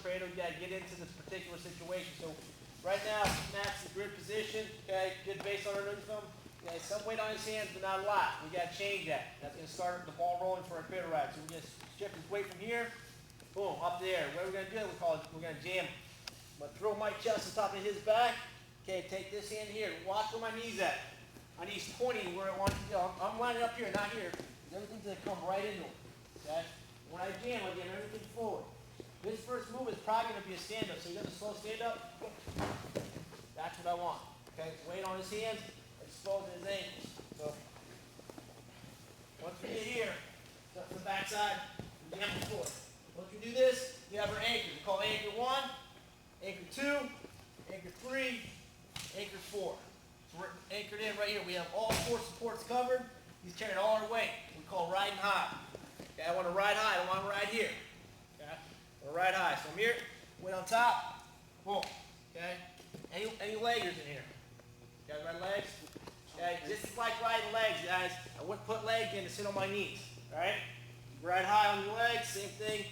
cradle, you gotta get into this particular situation. So right now, Matt's in good position, okay, good base underneath him. Okay, some weight on his hands, but not a lot. We gotta change that. That's gonna start the ball rolling for our cradle ride. So we're gonna shift his weight from here, boom, up there. What we're gonna do, we're gonna jam. I'm gonna throw my chest on top of his back. Okay, take this hand here. Watch where my knee's at. My knee's pointing where I want to go. I'm lining up here, not here. Everything's gonna come right into him. Okay? When I jam, I jam everything forward. This first move is probably gonna be a stand-up, so you got a slow stand-up. That's what I want. Okay, weight on his hands, exposing his ankles. So once we get here, up to the backside, we jam forward. Once we do this, you have our anchors. We call anchor 1, anchor 2, anchor 3, anchor 4. So we're anchored in right here. We have all 4 supports covered. He's carrying all our weight. We call riding high. Okay, I want to ride high. I don't want to ride here. Okay, I want to ride high. So I'm here, weight on top, boom. Okay, any leggers in here? You guys ride legs? Okay, just like riding legs, guys. I wouldn't put leg in to sit on my knees. All right, ride high on your legs. Same thing.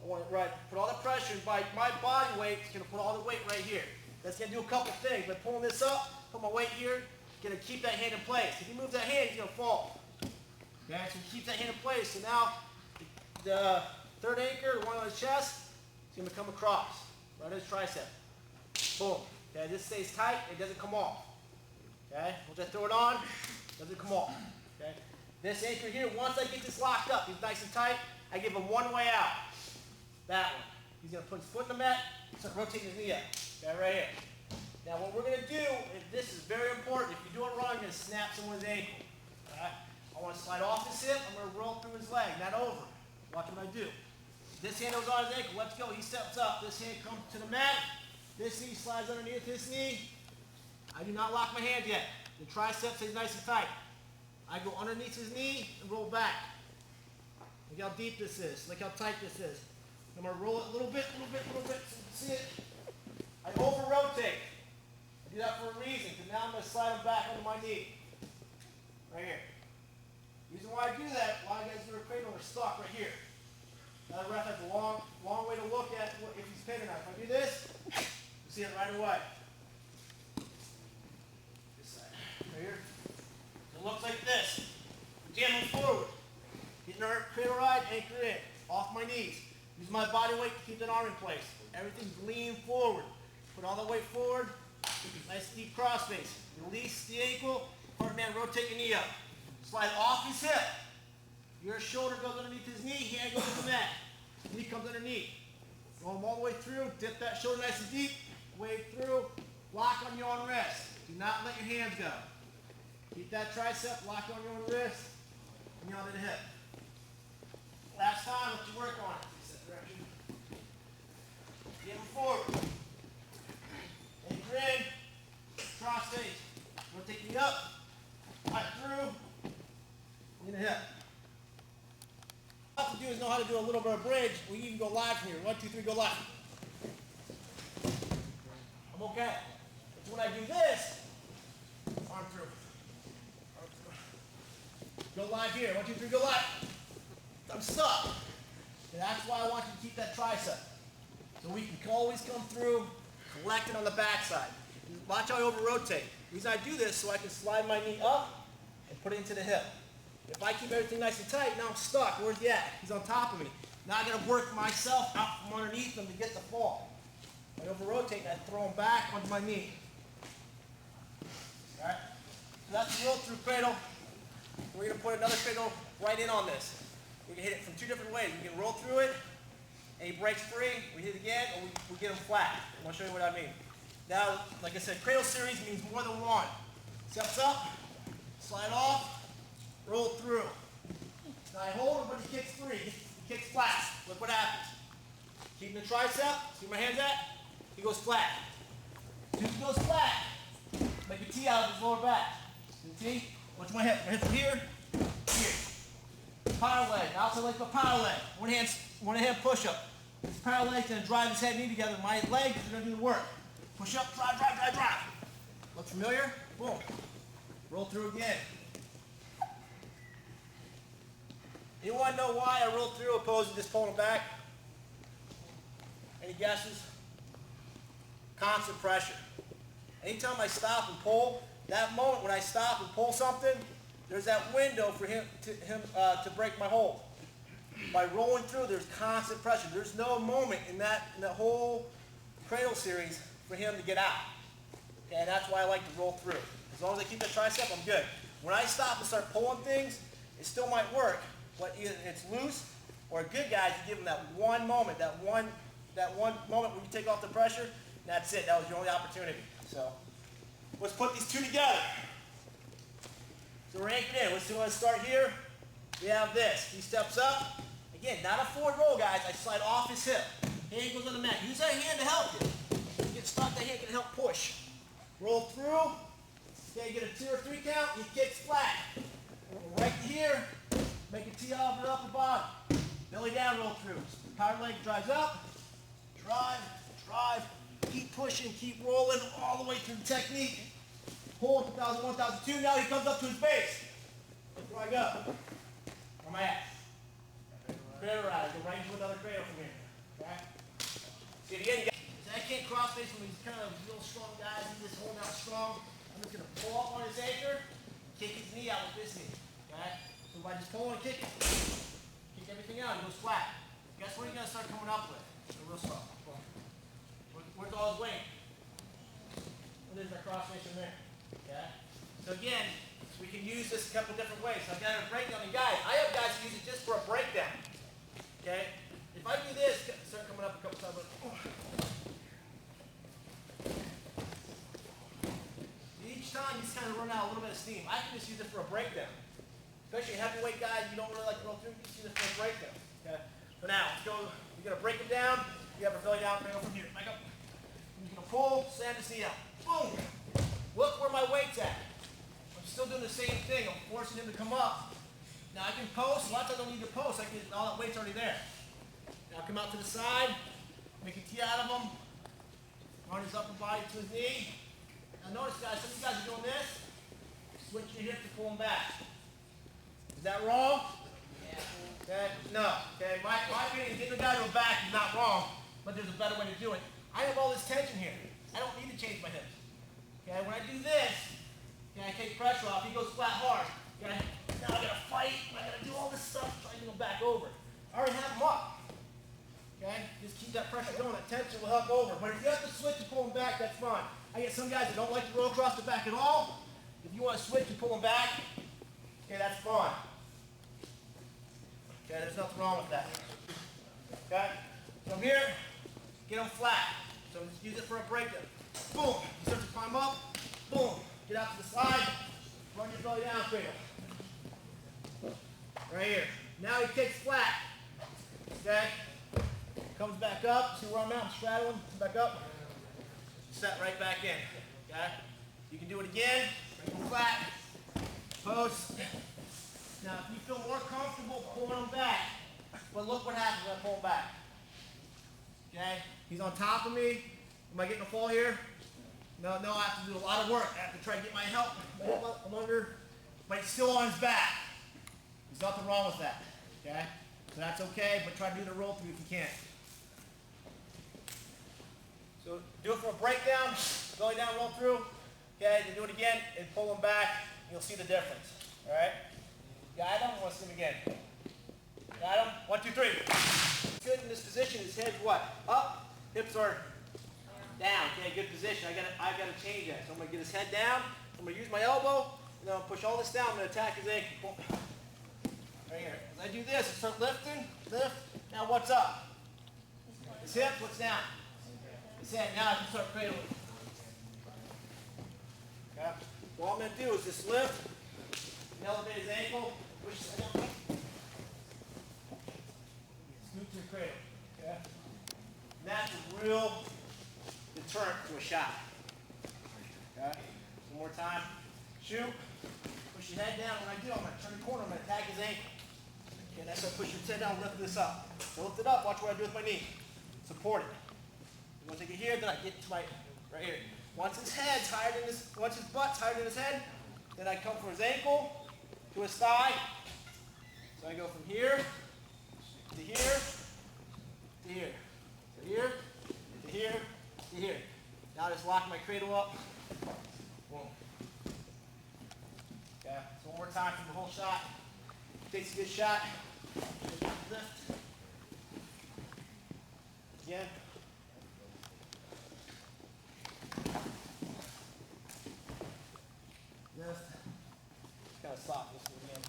I want to put all the pressure. My body weight is going to put all the weight right here. That's going to do a couple things. By pulling this up, put my weight here, it's going to keep that hand in place. If you move that hand, he's going to fall. Okay, so keep that hand in place. So now, the third anchor, the one on his chest, is going to come across. Right on his tricep. Boom. Okay, this stays tight. It doesn't come off. Okay, we'll just throw it on. Doesn't come off. Okay. This anchor here, once I get this locked up, he's nice and tight, I give him one way out. That one. He's going to put his foot in the mat, start rotating his knee up. Okay, right here. Now what we're going to do, this is very important. If you do it wrong, you're going to snap someone's ankle. Alright? I want to slide off his hip, I'm going to roll through his leg, not over. Watch what I do. This hand goes on his ankle, let's go, he steps up. This hand comes to the mat, this knee slides underneath his knee. I do not lock my hand yet. The tricep stays nice and tight. I go underneath his knee and roll back. Look how deep this is. Look how tight this is. I'm going to roll it a little bit, so you can see it. I over-rotate. I do that for a reason, because now I'm going to slide him back under my knee. Right here. The reason why I do that, a lot of guys do a cradle are stuck right here. Now the ref has a long way to look at if he's pinned or not. If I do this, you see it right away. This side. Right here. It looks like this. Jamming forward. Getting our cradle ride, anchor in. Off my knees. Use my body weight to keep that arm in place. Everything's leaning forward. Put all the weight forward. Nice deep cross face. Release the ankle. Part man, rotate your knee up. Slide off his hip. Your shoulder goes underneath his knee. Hand goes to the mat. Knee comes underneath. Roll him all the way through. Dip that shoulder nice and deep. Wade through. Lock on your own wrist. Do not let your hands go. Keep that tricep. Lock on your own wrist. And you're on the hip. Last time, let you work on it. Direction. Get him forward. Anchor in. Cross face. Rotate me up. Right through. In the hip. All you have to do is know how to do a little bit of bridge. We even go live from here. 1, 2, 3, go live. I'm okay. But when I do this, arm through. Arm through. Go live here. 1, 2, 3, go live. I'm stuck. And that's why I want you to keep that tricep. So we can always come through, collect it on the backside. Watch how I over-rotate. The reason I do this so I can slide my knee up and put it into the hip. If I keep everything nice and tight, now I'm stuck. Where's he at? He's on top of me. Now I got to work myself out from underneath him to get the fall. I over-rotate and I throw him back onto my knee. All right? So that's the roll-through cradle. We're going to put another cradle right in on this. We can hit it from 2 different ways. We can roll through it, and he breaks free. We hit it again, or we get him flat. I'm going to show you what I mean. Now, like I said, cradle series means more than one. Steps up, slide off, roll through. Now I hold him, but he kicks free. He kicks flat. Look what happens. Keeping the tricep, see where my hand's at? He goes flat. As soon as he goes flat, make a T out of his lower back. See? T? Watch my hip. My hip's here, here. Power leg, outside leg, but power leg. One hand push up. This power leg's gonna drive his head and knee together. My leg is gonna do the work. Push up, drive, drive, drive, drive. Look familiar? Boom. Roll through again. You wanna know why I roll through opposed to just pulling it back? Any guesses? Constant pressure. Anytime I stop and pull, that moment when I stop and pull something, there's that window for him to break my hold. By rolling through, there's constant pressure. There's no moment in that whole cradle series for him to get out. Okay, that's why I like to roll through. As long as I keep that tricep, I'm good. When I stop and start pulling things, it still might work, but either it's loose, or a good guy, you give him that one moment, that one moment when you take off the pressure, and that's it. That was your only opportunity. So let's put these two together. So we're anchored in. Let's start here. We have this. He steps up. Again, not a forward roll, guys. I slide off his hip. Hand goes on the mat. Use that hand to help you. If you get stuck, that hand can help push. Roll through. Okay, get a 2 or 3 count. He kicks flat. Right here. Make a tee off and up and bottom. Belly down, roll through. Power leg drives up. Drive, drive. Keep pushing, keep rolling all the way through the technique. Pull 1000, 1002. Now he comes up to his base. Where I go. Where am I at? Cradle ride. Go right into another cradle from here. Okay? See it again. I can't cross face when he's kind of real strong guys. He's just holding out strong. I'm just going to pull up on his anchor, kick his knee out with this knee. Okay? So by just pulling and kicking, kick everything out, he goes flat. Guess what he's going to start coming up with? So real slow. Where's all his weight? Well, there's my cross face in there. Okay? So again, we can use this a couple different ways. So I've got a breakdown. And guys, I have guys who use it just for a breakdown. Okay? If I do this, start coming up a couple times. Each time you just kind of run out a little bit of steam. I can just use it for a breakdown. Especially heavyweight guys, you don't really like to roll through, you just use it for a breakdown. Okay? So now, let's go. You're going to break them down. You have a belly down, bring them from here. Back up. You're going to pull, slam the knee out. Boom! Look where my weight's at. I'm still doing the same thing. I'm forcing him to come up. Now I can post. A lot of times I don't need to post. All that weight's already there. Now come out to the side. Make a tee out of him. Run his upper body to his knee. Now notice, guys, some of you guys are doing this. Switch your hip to pull him back. Is that wrong? Yeah. Okay? No. Okay? My opinion, getting the guy to a back is not wrong, but there's a better way to do it. I have all this tension here. I don't need to change my hips. Okay? When I do this, okay, I take pressure off. He goes flat hard. Okay? Now I gotta fight. I gotta do all this stuff trying to go back over. I already have him up. Okay? Just keep that pressure going. That tension will help over. But if you have to switch and pull him back, that's fine. I get some guys that don't like to roll across the back at all. If you want to switch and pull him back, okay, that's fine. Okay, there's nothing wrong with that. Okay? So here, get him flat. So just use it for a breakdown. Boom. You start to climb up. Boom. Get out to the side. Run your belly down, cradle. Right here. Now he kicks flat. Okay? Comes back up. See where I'm at? I'm straddling. Back up. Set right back in. Okay? You can do it again. Bring him flat. Post. Now, if you feel more comfortable pulling him back, but look what happens when I pull him back. Okay? He's on top of me. Am I getting a fall here? No, I have to do a lot of work. I have to try to get my help. I'm under, but he's still on his back. There's nothing wrong with that. Okay? So that's okay, but try to do the roll through if you can. So do it for a breakdown, belly down, roll through. Okay, then do it again and pull him back. You'll see the difference. All right? Got him? Let's see him again. Got him? 1, 2, 3. Good in this position. His head's what? Up. Hips are down. Okay, good position. I've got to change that. So I'm going to get his head down. I'm going to use my elbow. And then I'll push all this down. I'm going to attack his ankle. Right here. As I do this, I start lifting. Lift. Now what's up? His hip. What's down? His head. Now I can start cradling. Okay. So all I'm going to do is just lift. And elevate his ankle. Push his head down. Scoot to your cradle. Okay. And that's a real deterrent to a shot. Okay. One more time. Shoot. Push your head down. When I do, I'm going to turn the corner. I'm going to attack his ankle. Okay, that's how I push your head down, lift this up. So lift it up. Watch what I do with my knee. Support it. I'm going to take it here, then I get to my right here. Once his butt's higher than his head, then I come from his ankle to his thigh. So I go from here to here to here. So here, just lock my cradle up. Boom. Okay, so one more time for the whole shot. Takes a good shot. Just do this.